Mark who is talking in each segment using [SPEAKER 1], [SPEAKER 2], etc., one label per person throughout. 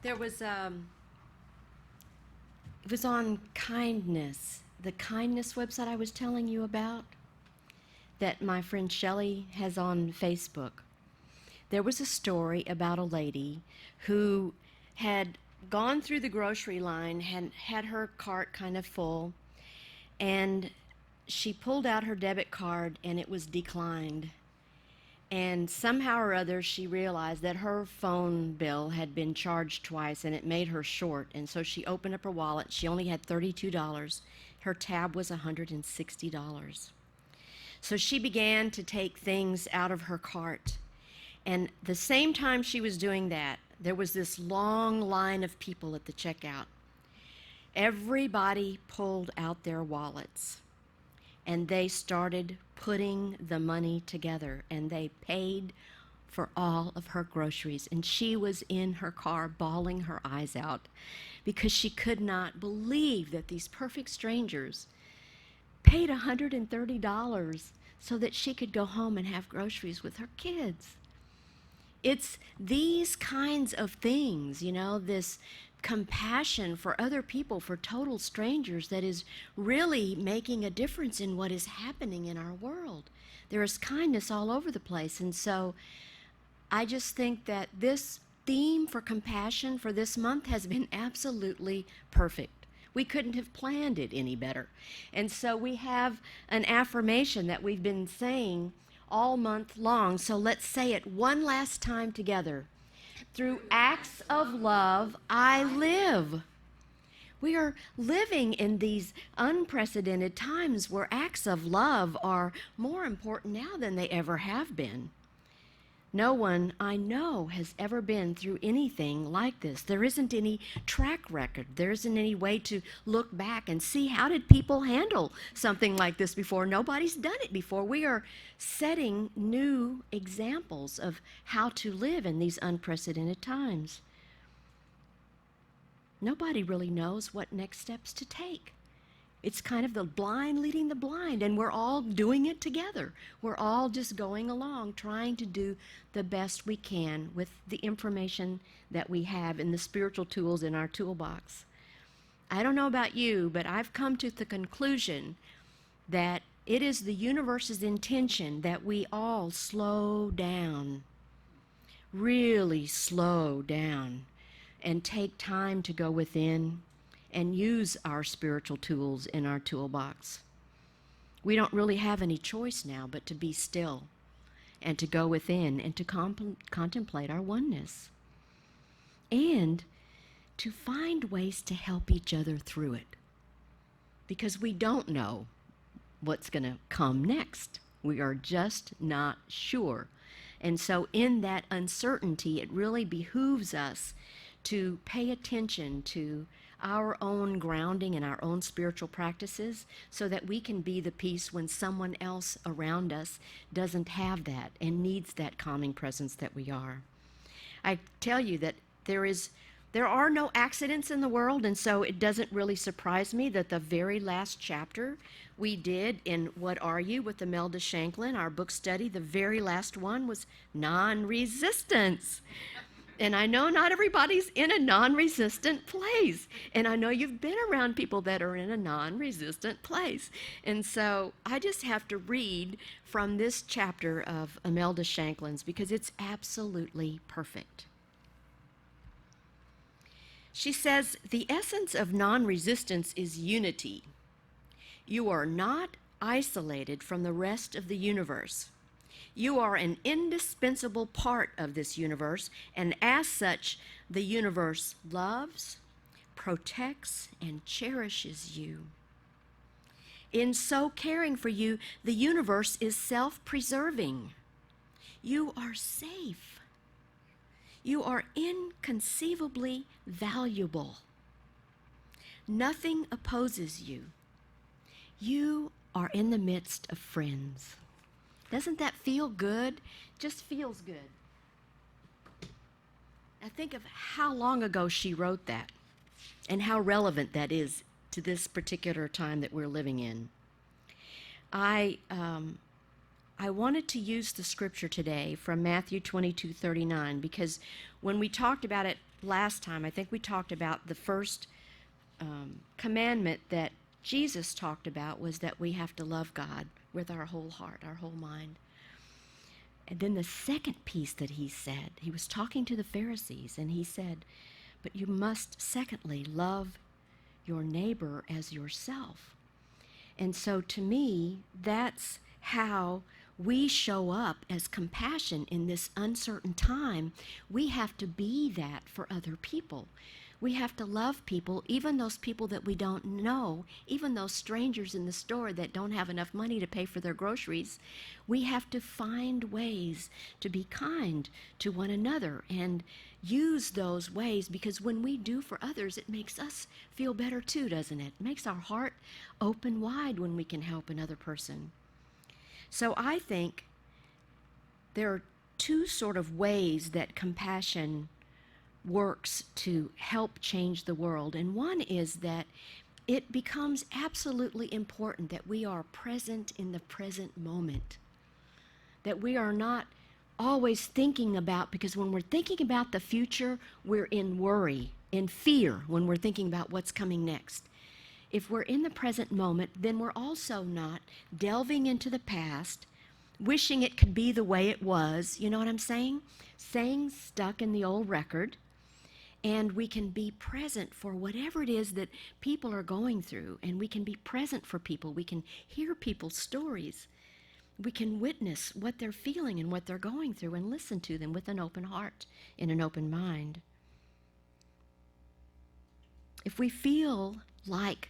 [SPEAKER 1] There was, it was on kindness, the kindness website I was telling you about that my friend Shelley has on Facebook. There was a story about a lady who had gone through the grocery line, had her cart kind of full, and she pulled out her debit card and it was declined. And somehow or other, she realized that her phone bill had been charged twice and it made her short. And so she opened up her wallet. She only had $32. Her tab was $160. So she began to take things out of her cart. And the same time she was doing that, there was this long line of people at the checkout. Everybody pulled out their wallets and they started putting the money together, and they paid for all of her groceries. And she was in her car bawling her eyes out because she could not believe that these perfect strangers paid $130 so that she could go home and have groceries with her kids. It's these kinds of things, you know, this compassion for other people, for total strangers, that is really making a difference in what is happening in our world. There is kindness all over the place. And so I just think that this theme for compassion for this month has been absolutely perfect. We couldn't have planned it any better. And so we have an affirmation that we've been saying all month long. So let's say it one last time together. Through acts of love, I live. We are living in these unprecedented times where acts of love are more important now than they ever have been. No one I know has ever been through anything like this. There isn't any track record. There isn't any way to look back and see how did people handle something like this before. Nobody's done it before. We are setting new examples of how to live in these unprecedented times. Nobody really knows what next steps to take. It's kind of the blind leading the blind, and we're all doing it together. We're all just going along, trying to do the best we can with the information that we have and the spiritual tools in our toolbox. I don't know about you, but I've come to the conclusion that it is the universe's intention that we all slow down, really slow down, and take time to go within and use our spiritual tools in our toolbox. We don't really have any choice now but to be still and to go within and to contemplate our oneness and to find ways to help each other through it, because we don't know what's going to come next. We are just not sure. And so in that uncertainty, it really behooves us to pay attention to our own grounding and our own spiritual practices so that we can be the peace when someone else around us doesn't have that and needs that calming presence that we are. I tell you that there are no accidents in the world, and so it doesn't really surprise me that the very last chapter we did in What Are You with Imelda Shanklin, our book study, the very last one was non-resistance. And I know not everybody's in a non-resistant place. And I know you've been around people that are in a non-resistant place. And so I just have to read from this chapter of Imelda Shanklin's because it's absolutely perfect. She says, the essence of non-resistance is unity. You are not isolated from the rest of the universe. You are an indispensable part of this universe, and as such, the universe loves, protects, and cherishes you. In so caring for you, the universe is self-preserving. You are safe. You are inconceivably valuable. Nothing opposes you. You are in the midst of friends. Doesn't that feel good? Just feels good. Now think of how long ago she wrote that and how relevant that is to this particular time that we're living in. I wanted to use the scripture today from Matthew 22:39 because when we talked about it last time, I think we talked about the first commandment that Jesus talked about was that we have to love God with our whole heart, our whole mind. And then the second piece that he said, he was talking to the Pharisees, and he said, but you must, secondly, love your neighbor as yourself. And so to me, that's how we show up as compassion in this uncertain time. We have to be that for other people. We have to love people, even those people that we don't know, even those strangers in the store that don't have enough money to pay for their groceries. We have to find ways to be kind to one another and use those ways, because when we do for others, it makes us feel better too, doesn't it? It makes our heart open wide when we can help another person. So I think there are two sort of ways that compassion works to help change the world. And one is that it becomes absolutely important that we are present in the present moment, that we are not always thinking about, because when we're thinking about the future, we're in worry, in fear when we're thinking about what's coming next. If we're in the present moment, then we're also not delving into the past, wishing it could be the way it was, you know what I'm saying? Staying stuck in the old record. And we can be present for whatever it is that people are going through, and we can be present for people. We can hear people's stories. We can witness what they're feeling and what they're going through and listen to them with an open heart and an open mind. If we feel like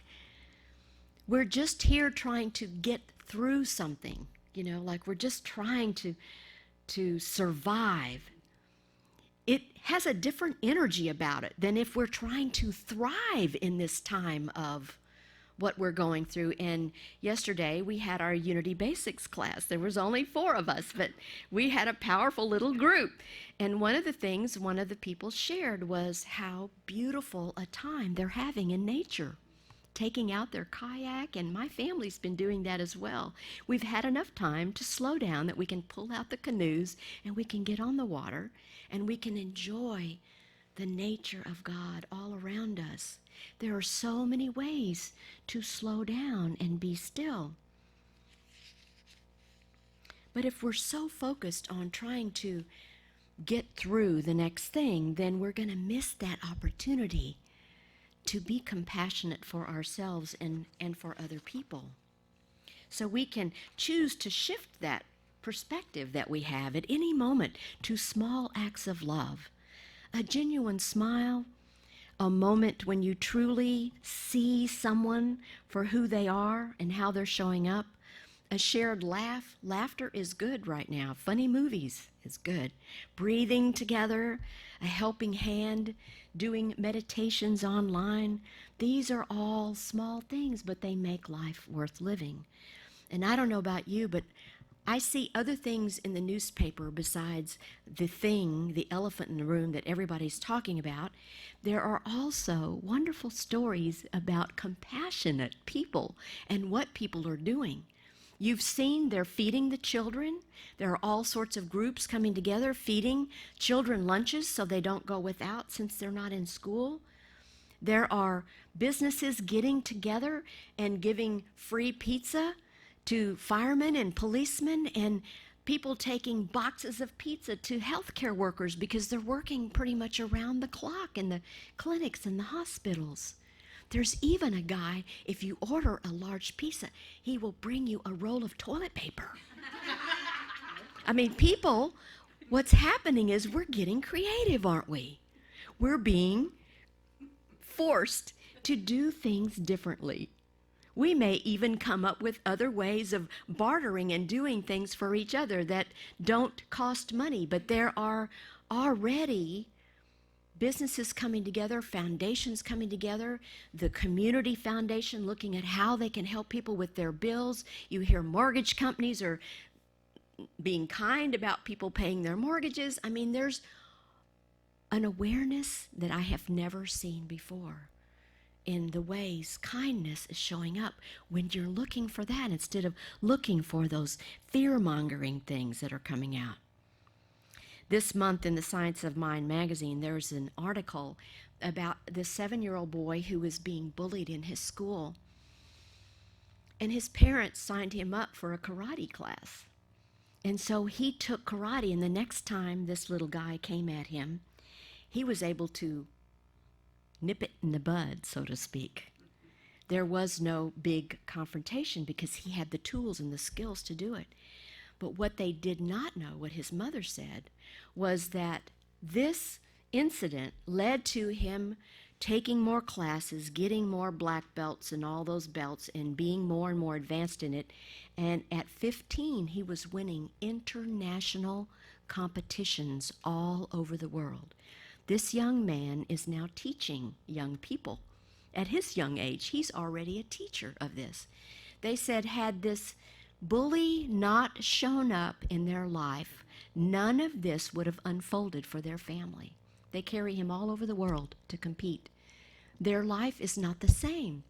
[SPEAKER 1] we're just here trying to get through something, like we're just trying to survive, it has a different energy about it than if we're trying to thrive in this time of what we're going through. And yesterday we had our Unity Basics class. There was only 4 of us, but we had a powerful little group. And one of the things one of the people shared was how beautiful a time they're having in nature, taking out their kayak, and my family's been doing that as well. We've had enough time to slow down that we can pull out the canoes and we can get on the water and we can enjoy the nature of God all around us. There are so many ways to slow down and be still. But if we're so focused on trying to get through the next thing, then we're going to miss that opportunity to be compassionate for ourselves and for other people. So we can choose to shift that perspective that we have at any moment to small acts of love. A genuine smile, a moment when you truly see someone for who they are and how they're showing up. A shared laugh. Laughter is good right now. Funny movies is good. Breathing together, a helping hand, doing meditations online. These are all small things, but they make life worth living. And I don't know about you, but I see other things in the newspaper besides the elephant in the room that everybody's talking about. There are also wonderful stories about compassionate people and what people are doing. You've seen they're feeding the children. There are all sorts of groups coming together, feeding children lunches so they don't go without since they're not in school. There are businesses getting together and giving free pizza to firemen and policemen, and people taking boxes of pizza to healthcare workers because they're working pretty much around the clock in the clinics and the hospitals. There's even a guy, if you order a large pizza, he will bring you a roll of toilet paper. I mean, people, what's happening is we're getting creative, aren't we? We're being forced to do things differently. We may even come up with other ways of bartering and doing things for each other that don't cost money, but there are already businesses coming together, foundations coming together, the community foundation looking at how they can help people with their bills. You hear mortgage companies are being kind about people paying their mortgages. I mean, there's an awareness that I have never seen before in the ways kindness is showing up when you're looking for that instead of looking for those fear-mongering things that are coming out. This month in the Science of Mind magazine, there's an article about this 7-year-old boy who was being bullied in his school. And his parents signed him up for a karate class. And so he took karate, and the next time this little guy came at him, he was able to nip it in the bud, so to speak. There was no big confrontation because he had the tools and the skills to do it. But what they did not know, what his mother said, was that this incident led to him taking more classes, getting more black belts and all those belts, and being more and more advanced in it. And at 15, he was winning international competitions all over the world. This young man is now teaching young people. At his young age, he's already a teacher of this. They said, had this bully not shown up in their life, none of this would have unfolded for their family. They carry him all over the world to compete. Their life is not the same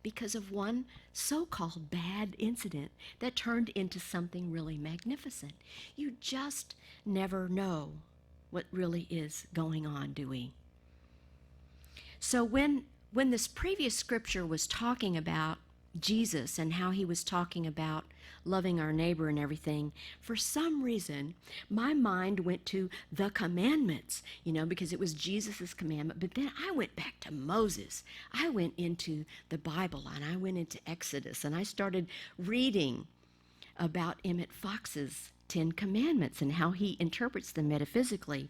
[SPEAKER 1] because of one so-called bad incident that turned into something really magnificent. You just never know what really is going on, do we? So when this previous scripture was talking about Jesus and how he was talking about loving our neighbor and everything, for some reason, my mind went to the commandments, because it was Jesus' commandment. But then I went back to Moses. I went into the Bible, and I went into Exodus, and I started reading about Emmett Fox's 10 Commandments and how he interprets them metaphysically.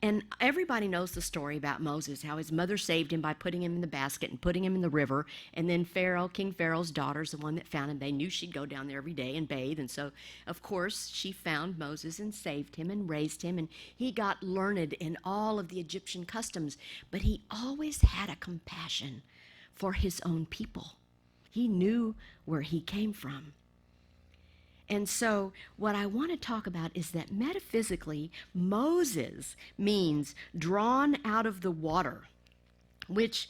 [SPEAKER 1] And everybody knows the story about Moses, how his mother saved him by putting him in the basket and putting him in the river. And then King Pharaoh's daughter's the one that found him. They knew she'd go down there every day and bathe. And so, of course, she found Moses and saved him and raised him. And he got learned in all of the Egyptian customs. But he always had a compassion for his own people. He knew where he came from. And so what I want to talk about is that metaphysically, Moses means drawn out of the water, which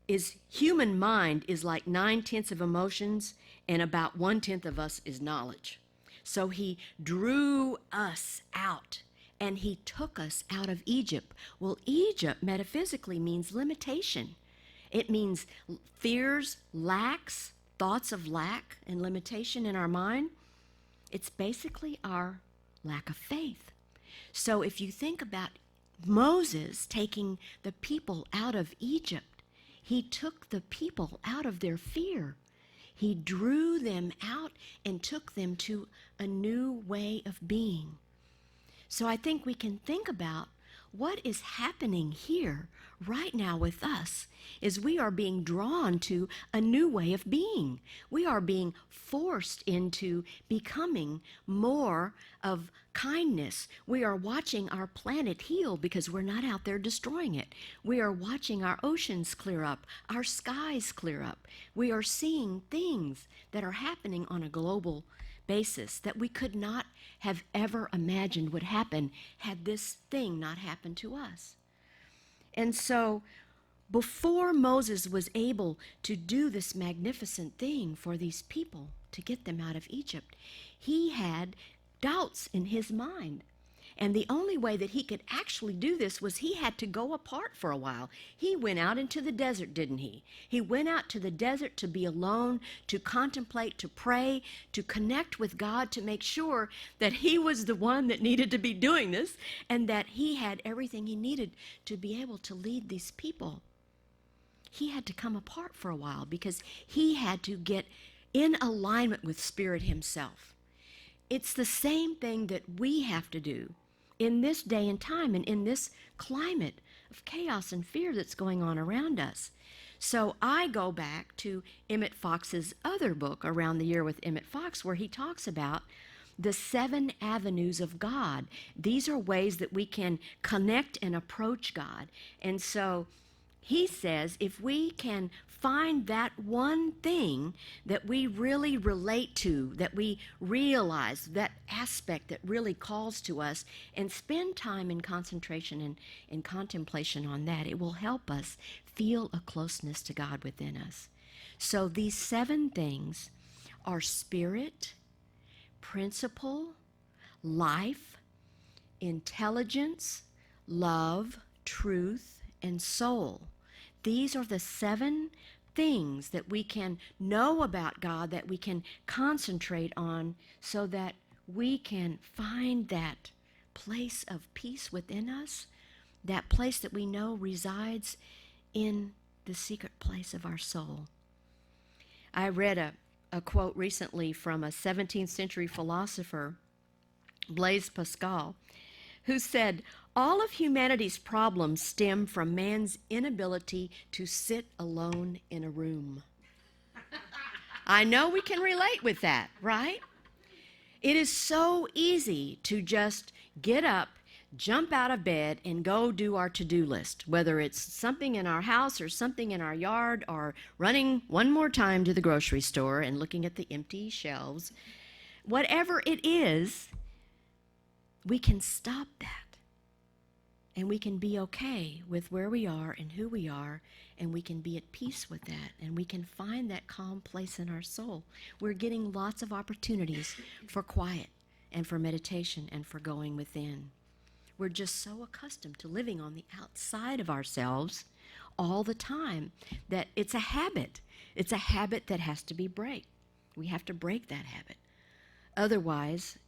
[SPEAKER 1] is human mind is like 9/10 of emotions, and about 1/10 of us is knowledge. So he drew us out, and he took us out of Egypt. Well, Egypt metaphysically means limitation. It means fears, lacks, thoughts of lack and limitation in our mind. It's basically our lack of faith. So if you think about Moses taking the people out of Egypt, he took the people out of their fear. He drew them out and took them to a new way of being. So I think we can think about what is happening here right now with us is we are being drawn to a new way of being. We are being forced into becoming more of kindness. We are watching our planet heal because we're not out there destroying it. We are watching our oceans clear up, our skies clear up. We are seeing things that are happening on a global basis that we could not have ever imagined would happen had this thing not happened to us. And so before Moses was able to do this magnificent thing for these people to get them out of Egypt, he had doubts in his mind. And the only way that he could actually do this was he had to go apart for a while. He went out into the desert, didn't he? He went out to the desert to be alone, to contemplate, to pray, to connect with God, to make sure that he was the one that needed to be doing this and that he had everything he needed to be able to lead these people. He had to come apart for a while because he had to get in alignment with Spirit himself. It's the same thing that we have to do in this day and time and in this climate of chaos and fear that's going on around us. So I go back to Emmett Fox's other book, Around the Year with Emmett Fox, where he talks about the 7 avenues of God. These are ways that we can connect and approach God. And so he says if we can find that one thing that we really relate to, that we realize, that aspect that really calls to us, and spend time in concentration and contemplation on that, it will help us feel a closeness to God within us. So these 7 things are spirit, principle, life, intelligence, love, truth, and soul. These are the 7 things that we can know about God, that we can concentrate on, so that we can find that place of peace within us, that place that we know resides in the secret place of our soul. I read a quote recently from a 17th century philosopher, Blaise Pascal, who said, "All of humanity's problems stem from man's inability to sit alone in a room." I know we can relate with that, right? It is so easy to just get up, jump out of bed, and go do our to-do list, whether it's something in our house or something in our yard or running one more time to the grocery store and looking at the empty shelves. Whatever it is, we can stop that. And we can be okay with where we are and who we are, and we can be at peace with that, and we can find that calm place in our soul. We're getting lots of opportunities for quiet and for meditation and for going within. We're just so accustomed to living on the outside of ourselves all the time that it's a habit. It's a habit that has to be break. We have to break that habit. Otherwise,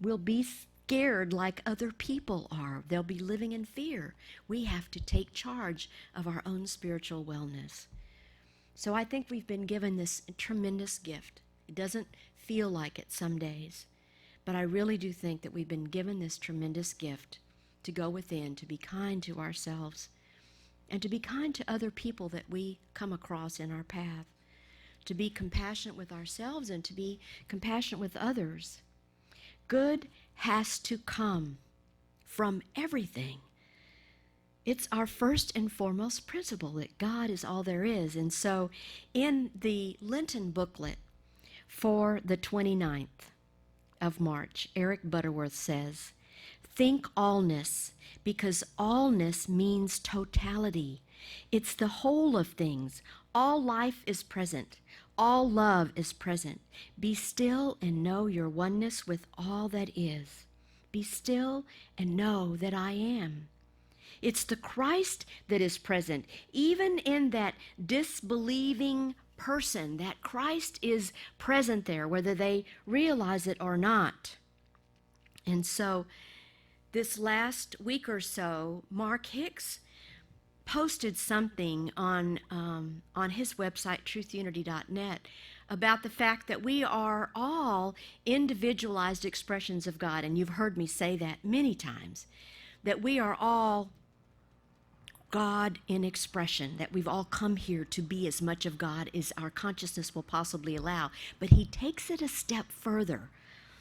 [SPEAKER 1] we'll be scared like other people are. They'll be living in fear. We have to take charge of our own spiritual wellness. So I think we've been given this tremendous gift. It doesn't feel like it some days, but I really do think that we've been given this tremendous gift to go within, to be kind to ourselves, and to be kind to other people that we come across in our path, to be compassionate with ourselves and to be compassionate with others. Good has to come from everything. It's our first and foremost principle that God is all there is. And so in the Lenten booklet for the 29th of March, Eric Butterworth says, "Think allness, because allness means totality. It's the whole of things. All life is present. All love is present. Be still and know your oneness with all that is. Be still and know that I am." It's the Christ that is present, even in that disbelieving person, that Christ is present there, whether they realize it or not. And so this last week or so, Mark Hicks posted something on his website, truthunity.net, about the fact that we are all individualized expressions of God. And you've heard me say that many times, that we are all God in expression, that we've all come here to be as much of God as our consciousness will possibly allow. But he takes it a step further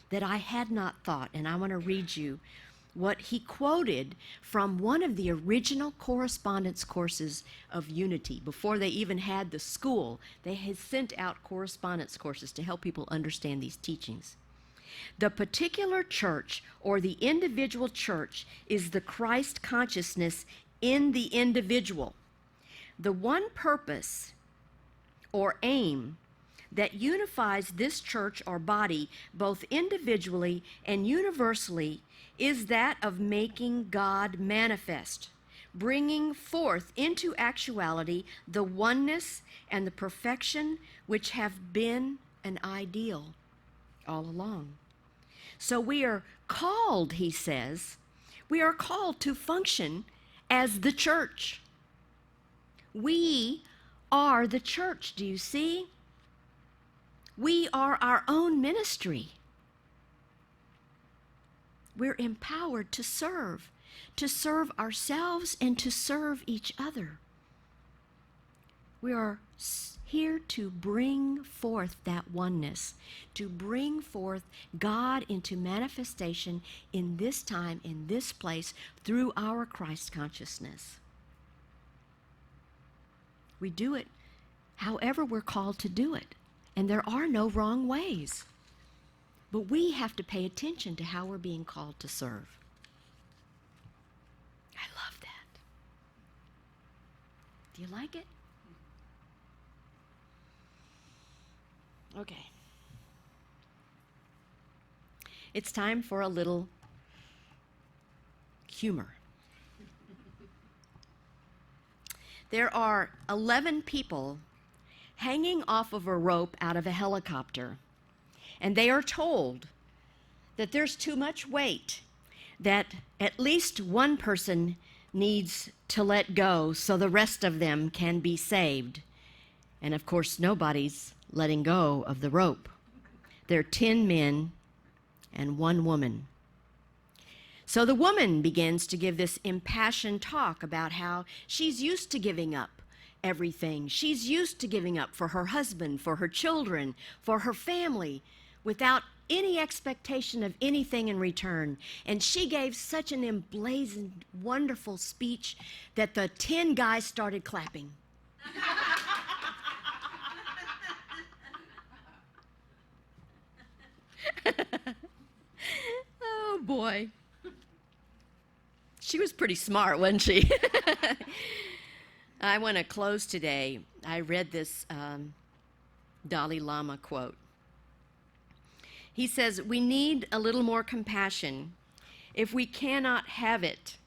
[SPEAKER 1] that I had not thought, and I want to read you what he quoted from one of the original correspondence courses of Unity. Before they even had the school, they had sent out correspondence courses to help people understand these teachings. "The particular church or the individual church is the Christ consciousness in the individual. The one purpose or aim that unifies this church or body both individually and universally is that of making God manifest, bringing forth into actuality the oneness and the perfection which have been an ideal all along." So we are called, he says, we are called to function as the church. We are the church, do you see? We are our own ministry. We're empowered to serve ourselves and to serve each other. We are here to bring forth that oneness, to bring forth God into manifestation in this time, in this place, through our Christ consciousness. We do it however we're called to do it, and there are no wrong ways. But we have to pay attention to how we're being called to serve. I love that. Do you like it? Okay. It's time for a little humor. There are 11 people hanging off of a rope out of a helicopter, and they are told that there's too much weight, that at least one person needs to let go so the rest of them can be saved. And of course, nobody's letting go of the rope. There are 10 men and 1 woman. So the woman begins to give this impassioned talk about how she's used to giving up everything. She's used to giving up for her husband, for her children, for her family, without any expectation of anything in return. And she gave such an emblazoned, wonderful speech that the 10 guys started clapping. Oh, boy. She was pretty smart, wasn't she? I want to close today. I read this Dalai Lama quote. He says, "We need a little more compassion. If we cannot have it,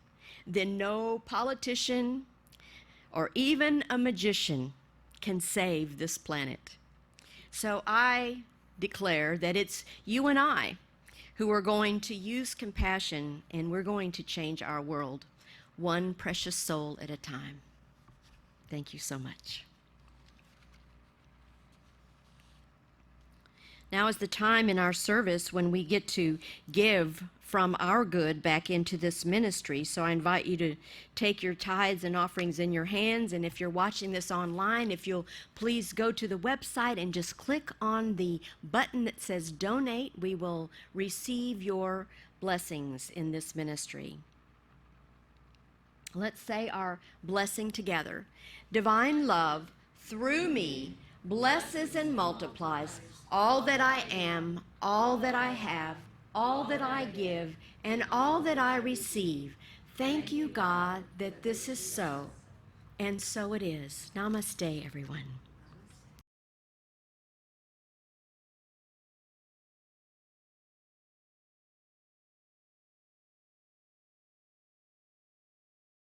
[SPEAKER 1] then no politician or even a magician can save this planet." So I declare that it's you and I who are going to use compassion, and we're going to change our world one precious soul at a time. Thank you so much. Now is the time in our service when we get to give from our good back into this ministry. So I invite you to take your tithes and offerings in your hands. And if you're watching this online, if you'll please go to the website and just click on the button that says donate, we will receive your blessings in this ministry. Let's say our blessing together. Divine love through me blesses and multiplies all that I am, all that I have, all that I give, and all that I receive. Thank you, God, that this is so, and so it is. Namaste, everyone.